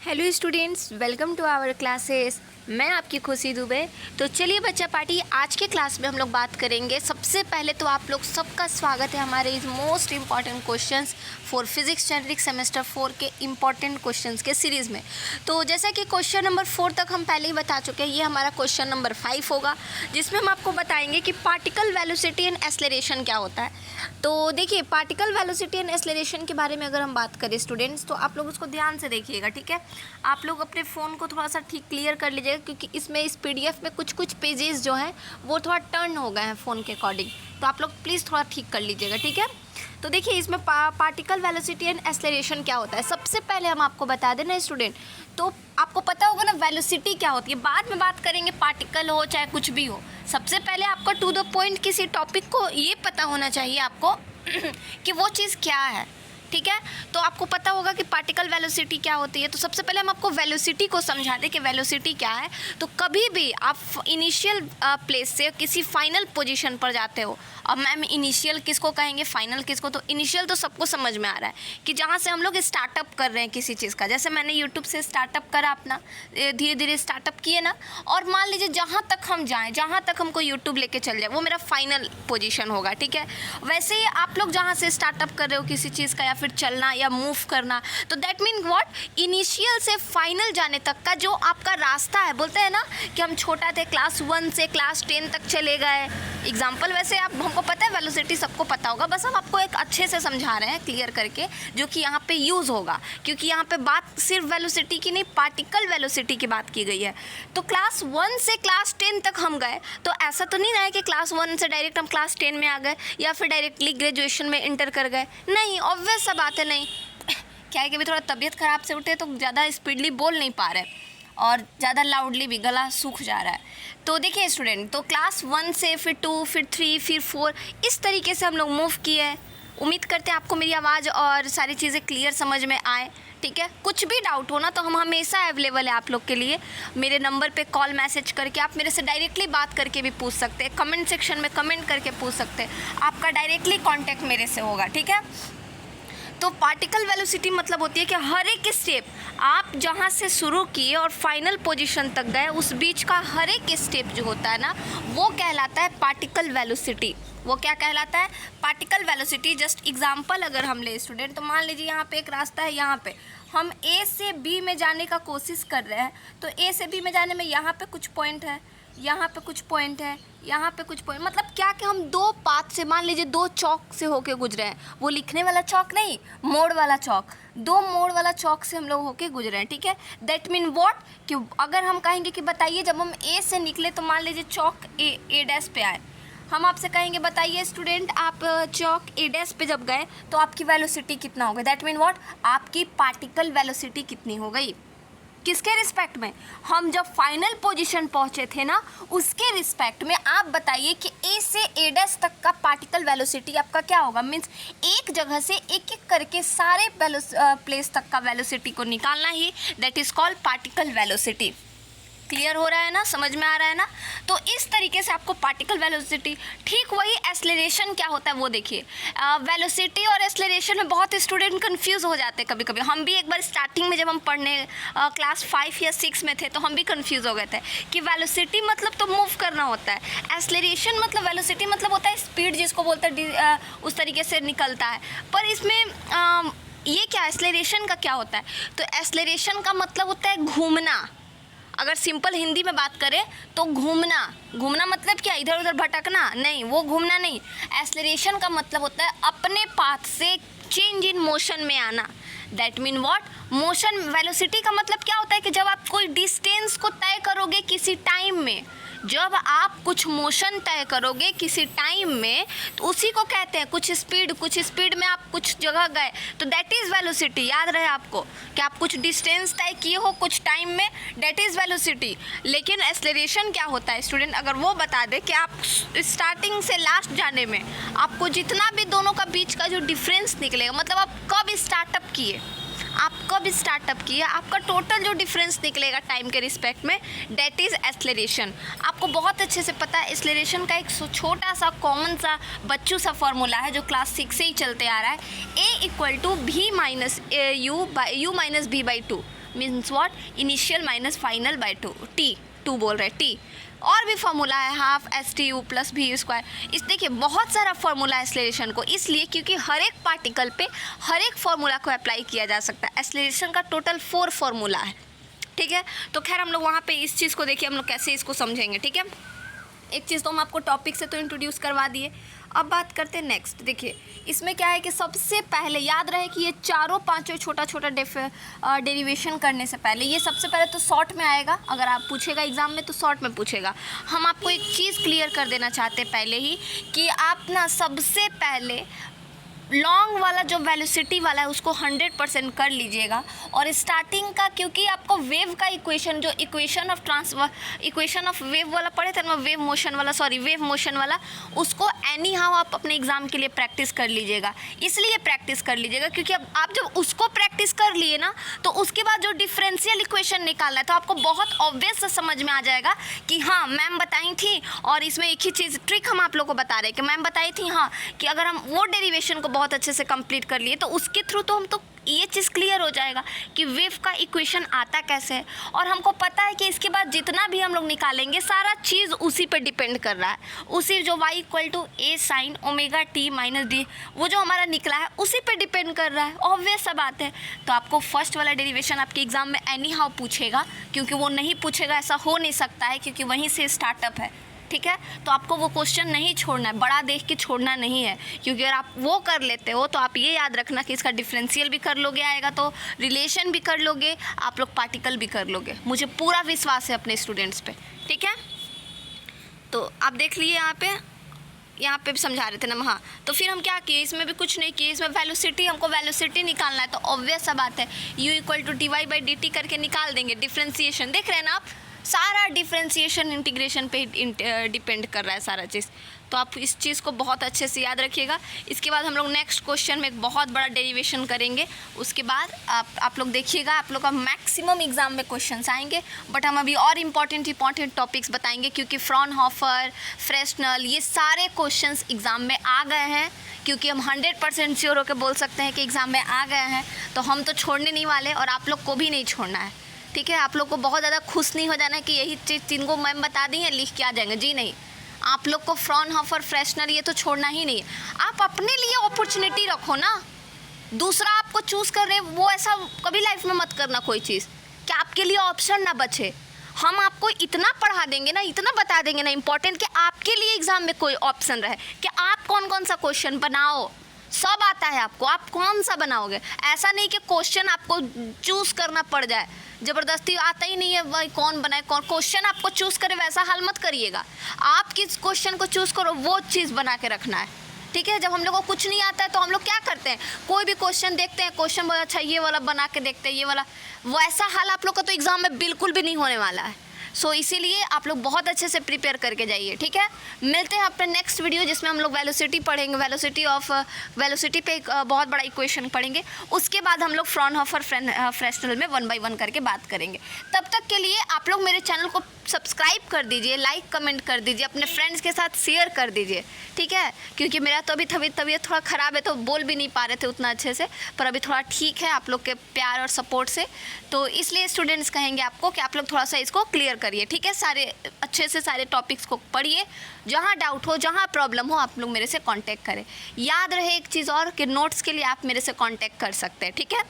Hello students, welcome to our classes. मैं आपकी खुशी दुबे। तो चलिए बच्चा पार्टी, आज के क्लास में हम लोग बात करेंगे। सबसे पहले तो आप लोग सबका स्वागत है हमारे इस most important questions for physics generic semester 4 के इम्पॉर्टेंट क्वेश्चंस के सीरीज़ में। तो जैसा कि क्वेश्चन नंबर 4 तक हम पहले ही बता चुके हैं, ये हमारा क्वेश्चन नंबर 5 होगा, जिसमें हम आपको बताएंगे कि पार्टिकल वेलोसिटी एंड एक्सेलरेशन क्या होता है। तो देखिए, पार्टिकल वेलोसिटी एंड एक्सेलरेशन के बारे में अगर हम बात करें स्टूडेंट्स, तो आप लोग उसको ध्यान से देखिएगा, ठीक है। आप लोग अपने फ़ोन को थोड़ा सा ठीक क्लियर कर लीजिएगा, क्योंकि इसमें इस पीडीएफ में कुछ पेजेस जो हैं वो थोड़ा टर्न हो गए हैं फ़ोन के अकॉर्डिंग, तो आप लोग प्लीज़ थोड़ा ठीक कर लीजिएगा, ठीक है। तो देखिए, इसमें पार्टिकल वेलोसिटी एंड एक्सेलरेशन क्या होता है। सबसे पहले हम आपको बता दें ना स्टूडेंट, तो आपको पता होगा ना वेलोसिटी क्या होती है। बाद में बात करेंगे, पार्टिकल हो चाहे कुछ भी हो। सबसे पहले आपको टू द पॉइंट किसी टॉपिक को ये पता होना चाहिए आपको कि वो चीज़ क्या है, ठीक है। तो आपको पता होगा कि पार्टिकल वेलोसिटी क्या होती है। तो सबसे पहले हम आपको वेलोसिटी को समझा दें कि वेलोसिटी क्या है। तो कभी भी आप इनिशियल प्लेस से किसी फाइनल पोजीशन पर जाते हो। अब मैम इनिशियल किसको कहेंगे, फाइनल किसको? तो इनिशियल तो सबको समझ में आ रहा है कि जहाँ से हम लोग स्टार्टअप कर रहे हैं किसी चीज़ का। जैसे मैंने यूट्यूब से स्टार्टअप करा अपना, धीरे धीरे स्टार्टअप किए ना, और मान लीजिए जहाँ तक हम जाएँ, जहाँ तक हमको यूट्यूब लेके चल जाए, वो मेरा फाइनल पोजीशन होगा, ठीक है। वैसे ही आप लोग जहाँ से स्टार्टअप कर रहे हो किसी चीज़ का, या फिर चलना या मूव करना, तो दैट मीन व्हाट, इनिशियल से फाइनल जाने तक का जो आपका रास्ता है। बोलते हैं ना कि हम छोटा थे, क्लास 1 से क्लास 10 तक चले गए, एग्जाम्पल। वैसे आप हमको पता है वेलोसिटी सबको पता होगा, बस हम आपको एक अच्छे से समझा रहे हैं क्लियर करके, जो कि यहाँ पे यूज़ होगा, क्योंकि यहाँ पे बात सिर्फ वेलोसिटी की नहीं, पार्टिकल वेलोसिटी की बात की गई है। तो क्लास 1 से क्लास 10 ततक हम गए, तो ऐसा तो नहीं रहा कि क्लास 1 से डायरेक्ट हम क्लास 10 में आ गए, या फिर डायरेक्टली ग्रेजुएशन में इंटर कर गए। नहीं, ऑब्वियस सा बात है, नहीं। क्या है कि अभी थोड़ा तबीयत ख़राब से उठे, तो ज़्यादा स्पीडली बोल नहीं पा रहे, और ज़्यादा लाउडली भी गला सूख जा रहा है। तो देखिए स्टूडेंट, तो क्लास 1 से फिर 2, फिर 3, फिर 4, इस तरीके से हम लोग मूव किए हैं। उम्मीद करते हैं आपको मेरी आवाज़ और सारी चीज़ें क्लियर समझ में आए, ठीक है। कुछ भी डाउट हो ना, तो हम हमेशा अवेलेबल है आप लोग के लिए। मेरे नंबर पे कॉल मैसेज करके आप मेरे से डायरेक्टली बात करके भी पूछ सकते हैं, कमेंट सेक्शन में कमेंट करके पूछ सकते हैं। आपका डायरेक्टली कॉन्टैक्ट मेरे से होगा, ठीक है। तो पार्टिकल वेलोसिटी मतलब होती है कि हर एक स्टेप आप जहाँ से शुरू किए और फाइनल पोजीशन तक गए, उस बीच का हर एक स्टेप जो होता है ना, वो कहलाता है पार्टिकल वेलोसिटी। वो क्या कहलाता है? Particle velocity. जस्ट एग्जांपल अगर हम ले स्टूडेंट, तो मान लीजिए यहाँ पे एक रास्ता है, यहाँ पे हम ए से बी में जाने का कोशिश कर रहे हैं। तो ए से बी में जाने में यहाँ पे कुछ पॉइंट है, यहाँ पे कुछ पॉइंट है, यहाँ पे कुछ पॉइंट, मतलब क्या कि हम दो पाथ से, मान लीजिए 2 चौक से होके गुजरे हैं। वो लिखने वाला चौक नहीं, मोड़ वाला चौक। 2 मोड़ वाला चौक से हम लोग होके गुजरे हैं, ठीक है। दैट मीन व्हाट, कि अगर हम कहेंगे कि बताइए जब हम ए से निकले, तो मान लीजिए चौक ए डैश पे आए, हम आपसे कहेंगे बताइए स्टूडेंट, आप चौक ए डैश पे जब गए तो आपकी वेलोसिटी कितना हो गया। दैट मीन व्हाट, आपकी पार्टिकल वेलोसिटी कितनी हो गई, किसके रिस्पेक्ट में? हम जब फाइनल पोजीशन पहुंचे थे ना, उसके रिस्पेक्ट में आप बताइए कि ए से ए डैश तक का पार्टिकल वेलोसिटी आपका क्या होगा। मीन्स एक जगह से एक एक करके सारे प्लेस तक का वेलोसिटी को निकालना ही that is called particle velocity. Clear हो रहा है ना, समझ में आ रहा है ना। तो इस तरीके से आपको पार्टिकल वेलोसिटी, ठीक वही एक्सेलरेशन क्या होता है वो देखिए। वेलोसिटी और एक्सेलरेशन में बहुत स्टूडेंट कंफ्यूज हो जाते हैं कभी कभी। हम भी एक बार स्टार्टिंग में जब हम पढ़ने क्लास 5 या 6 में थे, तो हम भी कंफ्यूज हो गए थे कि वेलोसिटी मतलब तो मूव करना होता है, एक्सेलरेशन मतलब, वेलोसिटी मतलब होता है स्पीड, जिसको बोलते हैं उस तरीके से निकलता है। पर इसमें ये क्या, एक्सेलरेशन का क्या होता है? तो एक्सेलरेशन का मतलब होता है घूमना। अगर सिंपल हिंदी में बात करें तो घूमना। घूमना मतलब क्या, इधर उधर भटकना नहीं, वो घूमना नहीं। एक्सेलरेशन का मतलब होता है अपने पाथ से चेंज इन मोशन में आना। That mean what, motion. Velocity का मतलब क्या होता है कि जब आप कोई डिस्टेंस को तय करोगे किसी टाइम में, जब आप कुछ मोशन तय करोगे किसी टाइम में, तो उसी को कहते हैं कुछ स्पीड में आप कुछ जगह गए, तो दैट इज़ वेलोसिटी। याद रहे आपको कि आप कुछ डिस्टेंस तय किए हो कुछ टाइम में, दैट इज़ वेलोसिटी। लेकिन एक्सेलरेशन क्या होता है स्टूडेंट, अगर वो बता दे कि आप स्टार्टिंग से लास्ट जाने में आपको जितना भी दोनों का बीच का जो डिफरेंस निकलेगा, मतलब आप कब स्टार्टअप किए, आपका टोटल जो डिफरेंस निकलेगा टाइम के रिस्पेक्ट में, दैट इज़ एक्सेलरेशन। आपको बहुत अच्छे से पता है एक्सेलरेशन का एक छोटा सा कॉमन सा बच्चों सा फॉर्मूला है जो क्लास 6 से ही चलते आ रहा है, a = v - u - v/2। Means what, initial minus final by 2 बोल रहे हैं टी। और भी फॉर्मूला है half s t u plus भी स्क्वायर। इस देखिए बहुत सारा फॉर्मूला है एक्सेलरेशन को, इसलिए क्योंकि हर एक पार्टिकल पे हर एक फॉर्मूला को अप्लाई किया जा सकता है। एक्सेलरेशन का टोटल 4 फॉर्मूला है, ठीक है। तो खैर हम लोग वहाँ पे इस चीज़ को देखिए हम लोग कैसे इसको समझेंगे, ठीक है। एक चीज़ तो हम आपको टॉपिक से तो इंट्रोड्यूस करवा दिए, अब बात करते हैं नेक्स्ट। देखिए इसमें क्या है कि सबसे पहले याद रहे कि ये चारों पांचों छोटा छोटा डेरिवेशन करने से पहले ये सबसे पहले तो शॉर्ट में आएगा। अगर आप पूछेगा एग्जाम में तो शॉर्ट में पूछेगा। हम आपको एक चीज़ क्लियर कर देना चाहते हैं पहले ही कि आप ना सबसे पहले लॉन्ग वाला जो वेलोसिटी वाला है उसको 100% कर लीजिएगा। और स्टार्टिंग का क्योंकि आपको वेव का इक्वेशन जो इक्वेशन ऑफ वेव वाला पढ़े थे ना, वेव मोशन वाला उसको एनी हाउ आप अपने एग्जाम के लिए प्रैक्टिस कर लीजिएगा। इसलिए प्रैक्टिस कर लीजिएगा क्योंकि अब आप जब उसको प्रैक्टिस कर लिए ना तो उसके बाद जो डिफरेंशियल इक्वेशन निकालना है तो आपको बहुत ऑब्वियस समझ में आ जाएगा कि हाँ मैम बताई थी। और इसमें एक ही चीज़ ट्रिक हम आप लोग को बता रहे हैं कि मैम बताई थी हाँ कि अगर हम वो डेरिवेशन को बहुत अच्छे से कंप्लीट कर लिए तो उसके थ्रू तो हम तो ये चीज़ क्लियर हो जाएगा कि वेव का इक्वेशन आता कैसे है। और हमको पता है कि इसके बाद जितना भी हम लोग निकालेंगे सारा चीज़ उसी पे डिपेंड कर रहा है, उसी जो y = a sin omega t - d वो जो हमारा निकला है उसी पे डिपेंड कर रहा है। ऑब्वियस सा बात है। तो आपको फर्स्ट वाला डेरिवेशन आपके एग्जाम में एनी हाउ पूछेगा, क्योंकि वो नहीं पूछेगा ऐसा हो नहीं सकता है क्योंकि वहीं से स्टार्टअप है, ठीक है। तो आपको वो क्वेश्चन नहीं छोड़ना है, बड़ा देख के छोड़ना नहीं है, क्योंकि अगर आप वो कर लेते हो तो आप ये याद रखना कि इसका डिफरेंशियल भी कर लोगे, आएगा तो रिलेशन भी कर लोगे, आप लोग पार्टिकल भी कर लोगे। मुझे पूरा विश्वास है अपने स्टूडेंट्स पे, ठीक है। तो आप देख लीजिए यहाँ पे भी समझा रहे थे ना, हाँ। तो फिर हम क्या किए, इसमें भी कुछ नहीं किए, इसमें हमको वेलोसिटी निकालना है। तो ऑब्वियस सा बात है u = dy/dt करके निकाल देंगे। डिफरेंशिएशन देख रहे हैं ना आप, सारा डिफरेंशिएशन इंटीग्रेशन पे डिपेंड कर रहा है सारा चीज़। तो आप इस चीज़ को बहुत अच्छे से याद रखिएगा। इसके बाद हम लोग नेक्स्ट क्वेश्चन में एक बहुत बड़ा डेरिवेशन करेंगे। उसके बाद आप लोग देखिएगा, आप लोग का मैक्सिमम एग्जाम में क्वेश्चंस आएंगे। बट हम अभी और इम्पॉर्टेंट टॉपिक्स बताएंगे, क्योंकि फ्रॉनहोफर, फ्रेस्नेल ये सारे क्वेश्चंस एग्ज़ाम में आ गए हैं। क्योंकि हम 100% श्योर होकर बोल सकते हैं कि एग्ज़ाम में आ गए हैं, तो हम तो छोड़ने नहीं वाले और आप लोग को भी नहीं छोड़ना है, ठीक है। आप लोग को बहुत ज़्यादा खुश नहीं हो जाना है कि यही चीज़ 3 को मैम बता दी है लिख के आ जाएंगे, जी नहीं। आप लोग को फ्रॉनहोफर, फ्रेस्नेल ये तो छोड़ना ही नहीं है। आप अपने लिए अपॉर्चुनिटी रखो ना, दूसरा आपको चूज़ कर रहे वो ऐसा कभी लाइफ में मत करना कोई चीज़ कि आपके लिए ऑप्शन ना बचे। हम आपको इतना पढ़ा देंगे ना, इतना बता देंगे ना इम्पोर्टेंट, कि आपके लिए एग्ज़ाम में कोई ऑप्शन रहे कि आप कौन कौन सा क्वेश्चन बनाओ। सब आता है आपको, आप कौन सा बनाओगे। ऐसा नहीं कि क्वेश्चन आपको चूज़ करना पड़ जाए, ज़बरदस्ती आता ही नहीं है भाई कौन बनाए कौन। क्वेश्चन आपको चूज़ करे वैसा हाल मत करिएगा, आप किस क्वेश्चन को चूज़ करो वो चीज़ बना के रखना है, ठीक है। जब हम लोग को कुछ नहीं आता है तो हम लोग क्या करते हैं, कोई भी क्वेश्चन देखते हैं, क्वेश्चन बहुत अच्छा ये वाला बना के देखते हैं, ये वाला, वैसा हाल आप लोग का तो एग्ज़ाम में बिल्कुल भी नहीं होने वाला है। सो इसीलिए आप लोग बहुत अच्छे से प्रिपेयर करके जाइए, ठीक है। मिलते हैं अपने नेक्स्ट वीडियो जिसमें हम लोग वेलोसिटी पढ़ेंगे, वेलोसिटी पे एक बहुत बड़ा इक्वेशन पढ़ेंगे। उसके बाद हम लोग फ्रॉनहोफर, फ्रेस्नेल में 1 बाय 1 करके बात करेंगे। तब तक के लिए आप लोग मेरे चैनल को सब्सक्राइब कर दीजिए, लाइक कमेंट कर दीजिए, अपने फ्रेंड्स के साथ शेयर कर दीजिए, ठीक है। क्योंकि मेरा तो अभी तबीयत थोड़ा ख़राब है तो बोल भी नहीं पा रहे थे उतना अच्छे से, पर अभी थोड़ा ठीक है आप लोग के प्यार और सपोर्ट से। तो इसलिए स्टूडेंट्स कहेंगे आपको कि आप लोग थोड़ा सा इसको क्लियर करिए, ठीक है। सारे अच्छे से सारे टॉपिक्स को पढ़िए, जहाँ डाउट हो, जहाँ प्रॉब्लम हो आप लोग मेरे से कांटेक्ट करें। याद रहे एक चीज़ और कि नोट्स के लिए आप मेरे से कांटेक्ट कर सकते हैं, ठीक है।